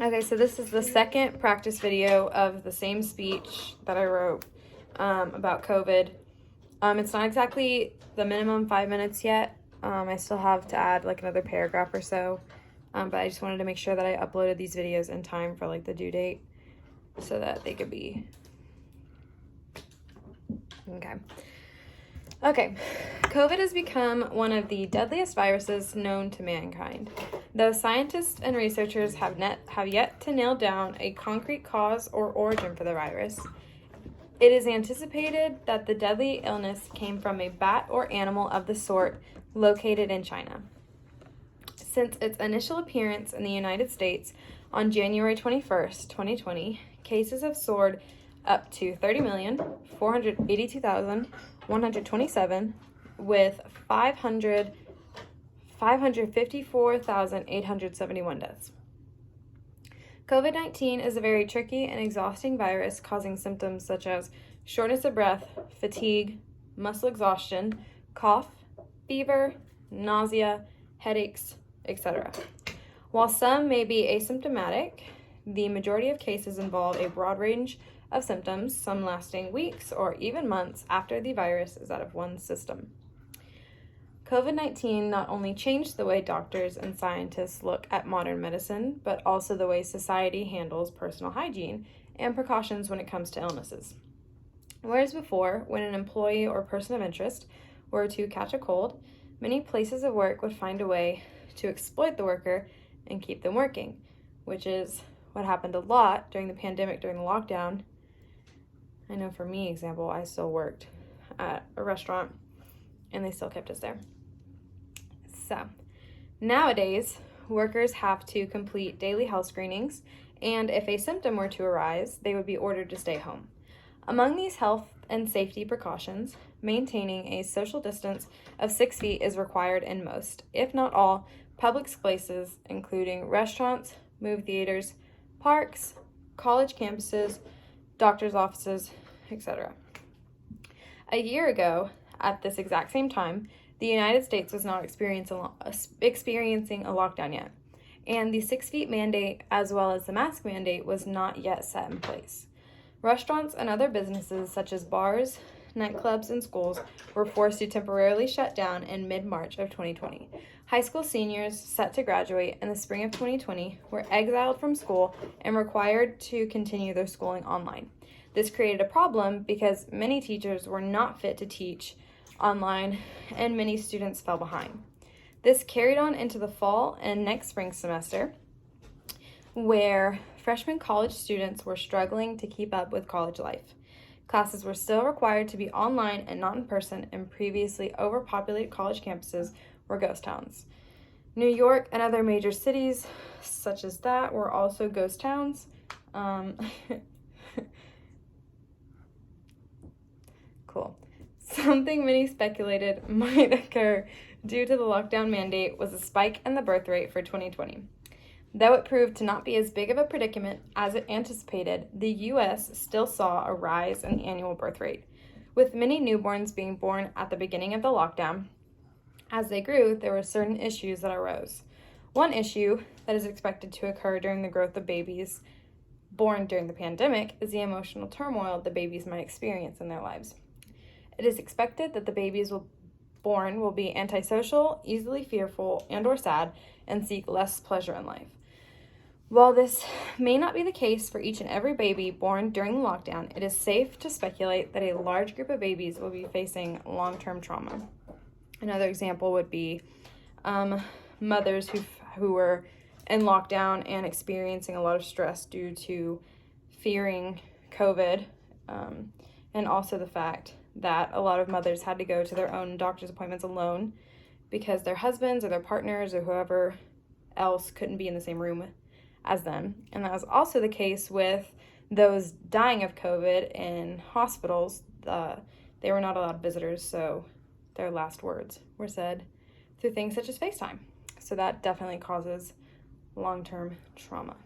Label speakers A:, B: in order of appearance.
A: Okay, so this is the second practice video of the same speech that I wrote about COVID. It's not exactly the minimum 5 minutes yet. I still have to add like another paragraph or so, but I just wanted to make sure that I uploaded these videos in time for like the due date so that they could be Okay, COVID has become one of the deadliest viruses known to mankind. Though scientists and researchers have yet to nail down a concrete cause or origin for the virus, it is anticipated that the deadly illness came from a bat or animal of the sort located in China. Since its initial appearance in the United States on January 21st, 2020, cases have soared up to 30,482,127 with 554,871 deaths. COVID-19 is a very tricky and exhausting virus causing symptoms such as shortness of breath, fatigue, muscle exhaustion, cough, fever, nausea, headaches, etc. While some may be asymptomatic, the majority of cases involve a broad range of symptoms, some lasting weeks or even months after the virus is out of one's system. COVID-19 not only changed the way doctors and scientists look at modern medicine, but also the way society handles personal hygiene and precautions when it comes to illnesses. Whereas before, when an employee or person of interest were to catch a cold, many places of work would find a way to exploit the worker and keep them working, which is what happened a lot during the pandemic, during the lockdown. I know for me, example, I still worked at a restaurant and they still kept us there. So nowadays, workers have to complete daily health screenings, and if a symptom were to arise, they would be ordered to stay home. Among these health and safety precautions, maintaining a social distance of 6 feet is required in most, if not all, public places, including restaurants, movie theaters, parks, college campuses, doctor's offices, etc. A year ago, at this exact same time, the United States was not experiencing a lockdown yet, and the 6 feet mandate as well as the mask mandate was not yet set in place. Restaurants and other businesses such as bars, nightclubs, and schools were forced to temporarily shut down in mid-March of 2020. High school seniors set to graduate in the spring of 2020 were exiled from school and required to continue their schooling online. This created a problem because many teachers were not fit to teach online and many students fell behind. This carried on into the fall and next spring semester, where freshman college students were struggling to keep up with college life. Classes were still required to be online and not in person, and previously overpopulated college campuses were ghost towns. New York and other major cities such as that were also ghost towns. Cool. Something many speculated might occur due to the lockdown mandate was a spike in the birth rate for 2020. Though it proved to not be as big of a predicament as it anticipated, the U.S. still saw a rise in the annual birth rate, with many newborns being born at the beginning of the lockdown. As they grew, there were certain issues that arose. One issue that is expected to occur during the growth of babies born during the pandemic is the emotional turmoil the babies might experience in their lives. It is expected that the babies born will be antisocial, easily fearful, and/or sad, and seek less pleasure in life. While this may not be the case for each and every baby born during the lockdown, it is safe to speculate that a large group of babies will be facing long-term trauma. Another example would be mothers who were in lockdown and experiencing a lot of stress due to fearing COVID, and also the fact that a lot of mothers had to go to their own doctor's appointments alone because their husbands or their partners or whoever else couldn't be in the same room as them. And that was also the case with those dying of COVID in hospitals. They were not allowed visitors, so their last words were said through things such as FaceTime. So that definitely causes long-term trauma.